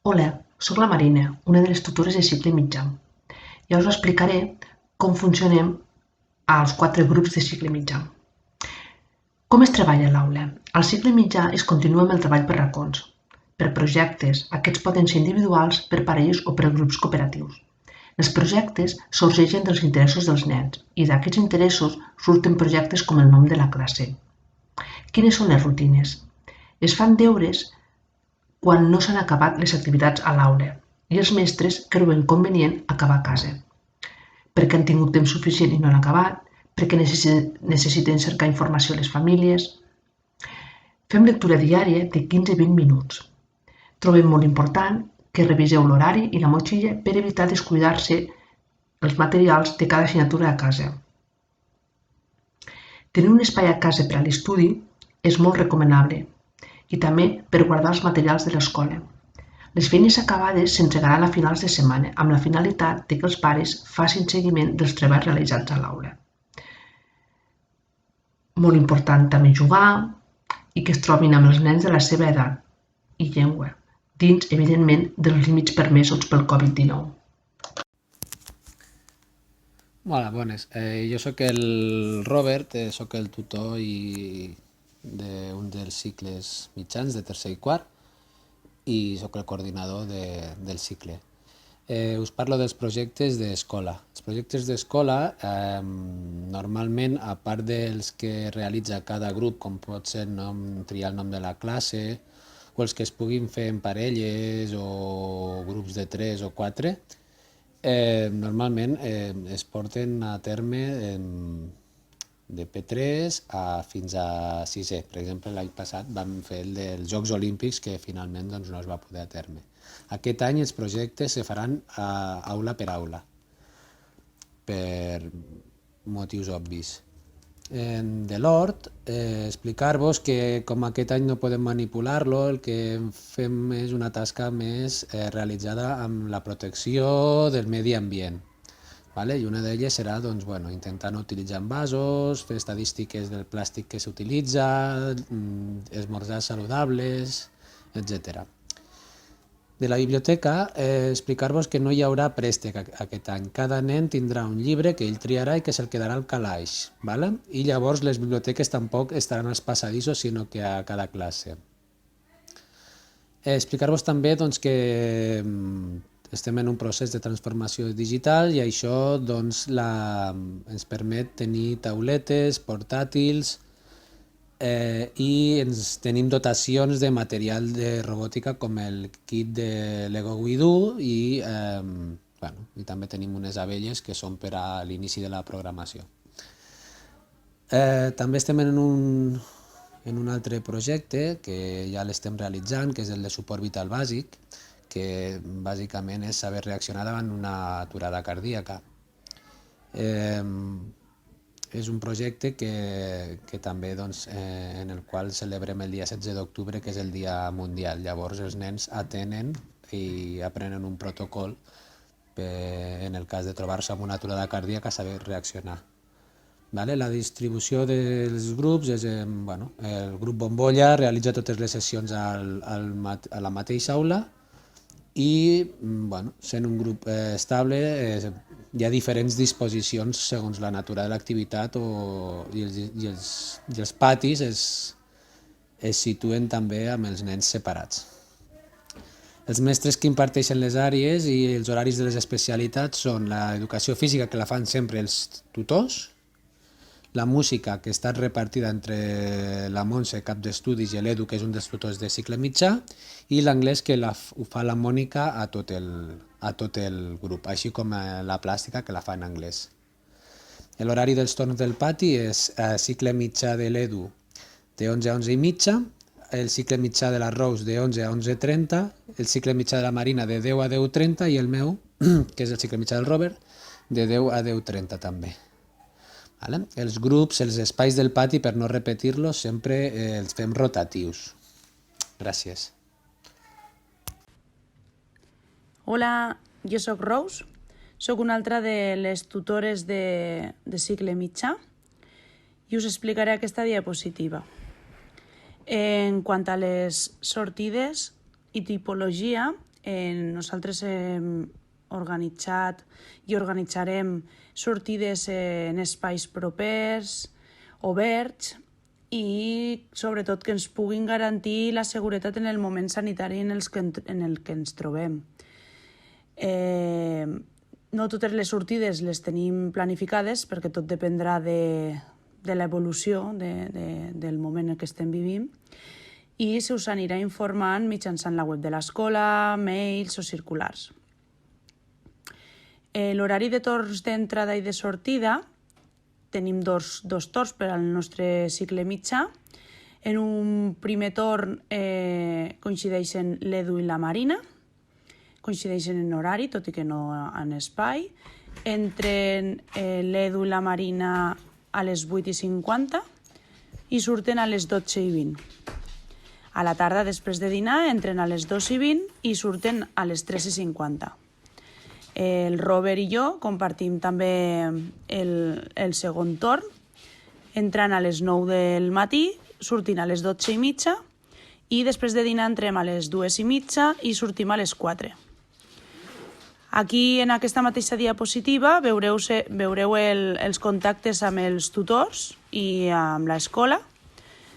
Hola, soc la Marina, una de les tutores de cicle mitjà. Ja us explicaré com funcionem als 4 grups de cicle mitjà. Com es treballa a l'aula? Al cicle mitjà es continua amb el treball per racons, per projectes. Aquests poden ser individuals, per parelles o per grups cooperatius. Els projectes sorgeixen dels interessos dels nens i d'aquests interessos surten projectes com el nom de la classe. Quines són les rutines? Es fan deures quan no s'han acabat les activitats a l'aula i els mestres creuen convenient acabar a casa, perquè han tingut temps suficient i no han acabat, perquè necessiten cercar informació a les famílies. Fem lectura diària de 15-20 minuts. Trobem molt important que reviseu l'horari i la motxilla per evitar descuidar-se els materials de cada assignatura a casa. Tenir un espai a casa per a l'estudi és molt recomanable i també per guardar els materials de l'escola. Les feines acabades s'entregaran a finals de setmana amb la finalitat de que els pares facin seguiment dels treballs realitzats a l'aula. Molt important també jugar i que es trobin amb els nens de la seva edat i llengua, dins, evidentment, dels límits permesos pel Covid-19. Hola, bones. Jo sóc el Robert, sóc el tutor d'un dels cicles mitjans de tercer i quart i sóc el coordinador del cicle. Us parlo dels projectes d'escola. Els projectes d'escola, normalment, a part dels que realitza cada grup, com pot ser triar el nom de la classe, o els que es puguin fer en parelles o grups de 3 o 4, normalment es porten a terme de P3 fins a 6è. Per exemple, l'any passat vam fer el dels Jocs Olímpics, que finalment no es va poder a terme. Aquest any els projectes se faran aula per aula, per motius obvis. De l'hort, explicar-vos que com aquest any no podem manipular-lo, el que fem és una tasca més realitzada amb la protecció del medi ambient. I una d'elles serà intentar no utilitzar envasos, fer estadístiques del plàstic que s'utilitza, esmorzars saludables, etc. De la biblioteca, explicar-vos que no hi haurà préstec aquest any. Cada nen tindrà un llibre que ell triarà i que se'l quedarà al calaix. I llavors les biblioteques tampoc estaran als passadissos, sinó que a cada classe. Explicar-vos també que estem en un procés de transformació digital i això ens permet tenir tauletes, portàtils, i ens tenim dotacions de material de robòtica com el kit de Lego Guidoo i també tenim unes abelles que són per a l'inici de la programació. També estem en un altre projecte que ja l'estem realitzant, que és el de suport vital bàsic, que bàsicament és saber reaccionar davant una aturada cardíaca. És un projecte que també en el qual celebrem el dia 16 d'octubre, que és el dia mundial. Llavors els nens atenen i aprenen un protocol en el cas de trobar-se amb una aturada cardíaca, saber reaccionar. La distribució dels grups és, el grup Bombolla realitza totes les sessions a la mateixa aula i, sent un grup estable, hi ha diferents disposicions segons la natura de l'activitat i els patis es situen també amb els nens separats. Els mestres que imparteixen les àrees i els horaris de les especialitats són l'educació física, que la fan sempre els tutors, la música, que està repartida entre la Montse, cap d'estudis, i l'Edu, que és un dels tutors de cicle mitjà, i l'anglès, que ho fa la Mònica a tot el grup, així com la plàstica, que la fa en anglès. L'horari dels torns del pati és cicle mitjà de l'Edu de 11 a 11 i mitja, el cicle mitjà de la Rose de 11 a 11:30, el cicle mitjà de la Marina de 10 a 10:30 i el meu, que és el cicle mitjà del Robert, de 10 a 10:30 també. Els grups, els espais del pati, per no repetir-los, sempre els fem rotatius. Gràcies. Hola, jo sóc Rose, sóc una altra de les tutores de cicle mitjà i us explicaré aquesta diapositiva. En quant a les sortides i tipologia, nosaltres hem organitzat i organitzarem sortides en espais propers, oberts, i sobretot que ens puguin garantir la seguretat en el moment sanitari en el que ens trobem. No totes les sortides les tenim planificades perquè tot dependrà de l'evolució del moment en què estem vivint i se us anirà informant mitjançant la web de l'escola, mails o circulars. L'horari de torns d'entrada i de sortida tenim dos torns per al nostre cicle mitjà. En un primer torn coincideixen l'Edu i la Marina, coincideixen en horari, tot i que no en espai. Entren l'Edu i la Marina a les 8:50 i surten a les 12:20. A la tarda, després de dinar, entren a les 2:20 i surten a les 3:50. El Robert i jo compartim també el segon torn, entrant a les 9 del matí, sortint a les 12:30 i després de dinar entrem a les 2:30 i sortim a les 4. Aquí, en aquesta mateixa diapositiva, veureu els contactes amb els tutors i amb l'escola.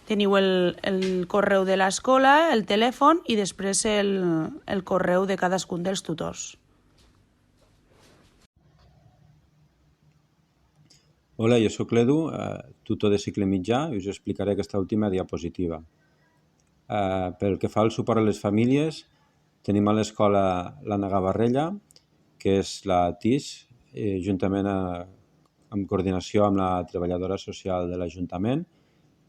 Teniu el correu de l'escola, el telèfon i després el correu de cadascun dels tutors. Hola, jo sóc l'Edu, tutor de cicle mitjà, i us explicaré aquesta última diapositiva. Pel que fa al suport a les famílies, tenim a l'escola l'Anna Gavarrella, que és la TIS, juntament en coordinació amb la treballadora social de l'Ajuntament,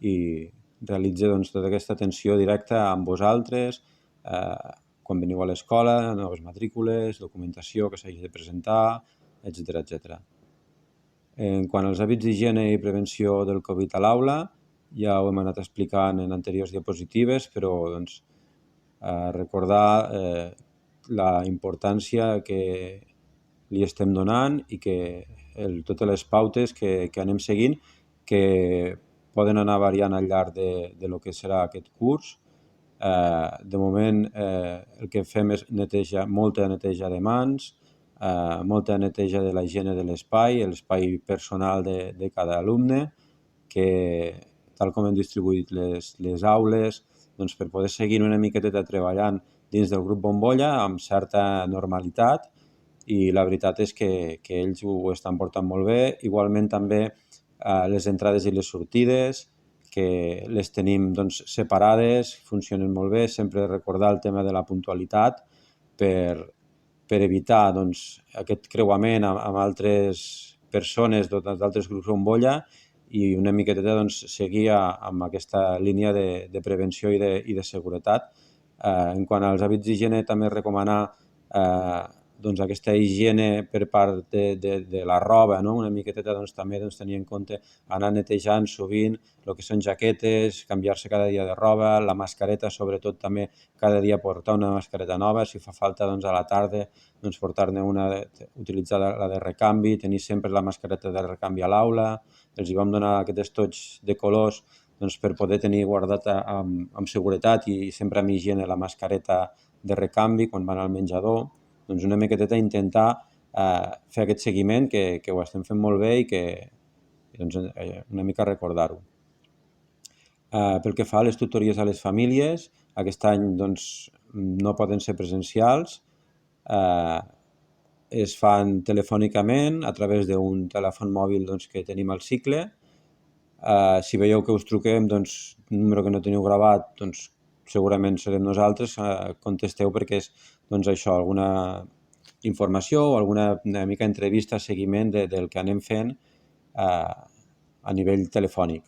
i realitza tota aquesta atenció directa amb vosaltres, quan veniu a l'escola, noves matrícules, documentació que s'hagi de presentar, etc etc. En quant als hàbits d'higiene i prevenció del Covid a l'aula, ja ho hem anat explicant en anteriors diapositives, però recordar la importància que li estem donant i que totes les pautes que anem seguint, que poden anar variant al llarg de lo que serà aquest curs. De moment el que fem és molta neteja de mans, molta neteja de la higiene de l'espai personal de cada alumne, que tal com hem distribuït les aules, doncs per poder seguir una miqueteta treballant dins del grup Bombolla amb certa normalitat, i la veritat és que ells ho estan portant molt bé. Igualment també les entrades i les sortides, que les tenim separades, funcionen molt bé. Sempre recordar el tema de la puntualitat per evitar aquest creuament amb altres persones d'altres grups Bombolla i una miqueteta seguir amb aquesta línia de prevenció i de seguretat. En quant als hàbits d'higiene, també recomanar aquesta higiene per part de la roba, una miqueteta també tenir en compte anar netejant sovint el que són jaquetes, canviar-se cada dia de roba, la mascareta sobretot també cada dia portar una mascareta nova, si fa falta a la tarda portar-ne una, utilitzar la de recanvi, tenir sempre la mascareta de recanvi a l'aula. Els hi vam donar aquests estoig de colors per poder tenir guardat amb seguretat i sempre amb higiene la mascareta de recanvi quan van al menjador. Una miqueteta intentar fer aquest seguiment, que ho estem fent molt bé i que una mica recordar-ho. Pel que fa a les tutories a les famílies, aquest any no poden ser presencials, es fan telefònicament a través d'un telèfon mòbil que tenim al cicle. Si veieu que us truquem, un número que no teniu gravat, segurament serem nosaltres, contesteu perquè és això, alguna informació o alguna mica entrevista, seguiment del que anem fent a nivell telefònic.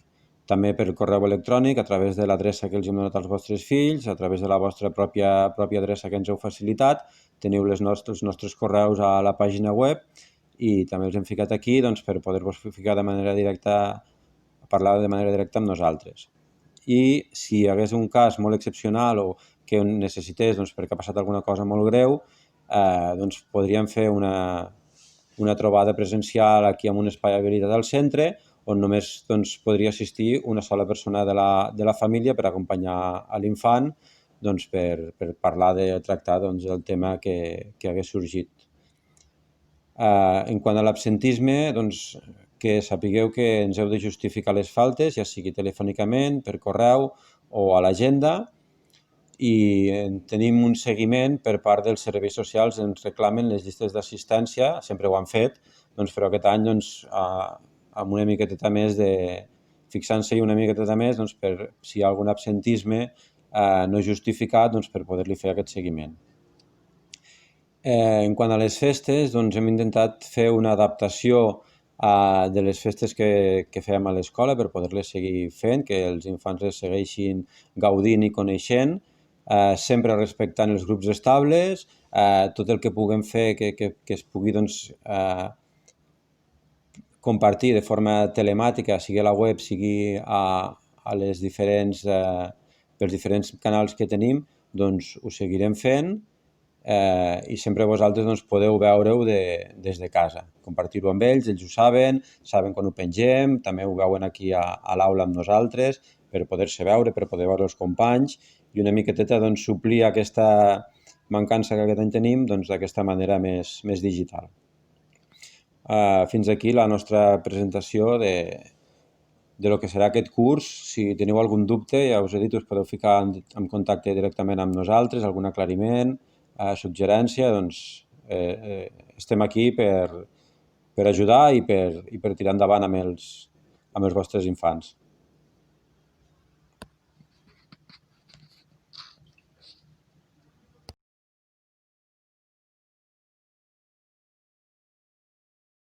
També per correu electrònic, a través de l'adreça que els hem donat als vostres fills, a través de la vostra pròpia adreça que ens heu facilitat, teniu els nostres correus a la pàgina web i també els hem ficat aquí per poder-vos ficar de manera directa, parlar de manera directa amb nosaltres. I si hi hagués un cas molt excepcional o que necessités perquè ha passat alguna cosa molt greu, podríem fer una trobada presencial aquí en un espai habilitat al centre on només podria assistir una sola persona de la família per acompanyar a l'infant doncs, per parlar de tractar doncs, el tema que hagués sorgit. En quant a l'absentisme, doncs, que sapigueu que ens heu de justificar les faltes, ja sigui telefònicament, per correu o a l'agenda, i tenim un seguiment per part dels serveis socials, ens reclamen les llistes d'assistència, sempre ho han fet, doncs, però aquest any amb una miqueta més fixant-se-hi una miqueta més doncs, per si hi ha algun absentisme no justificat, doncs, per poder-li fer aquest seguiment. En quant a les festes, doncs, hem intentat fer una adaptació de les festes que fèiem a l'escola per poder-les seguir fent, que els infants les segueixin gaudint i coneixent, sempre respectant els grups estables, tot el que puguem fer que es pugui doncs, compartir de forma telemàtica, sigui a la web, sigui pels diferents canals que tenim, doncs ho seguirem fent i sempre vosaltres doncs, podeu veure-ho des de casa, compartir-ho amb ells, ells ho saben quan ho pengem, també ho veuen aquí a l'aula amb nosaltres per poder-se veure, per poder veure els companys i una miqueteta doncs, suplir aquesta mancança que aquest any tenim doncs, d'aquesta manera més digital. Fins aquí la nostra presentació de lo que serà aquest curs. Si teniu algun dubte, ja us he dit, us podeu ficar en contacte directament amb nosaltres, algun aclariment, suggerència, doncs estem aquí per ajudar i per tirar endavant amb els vostres infants.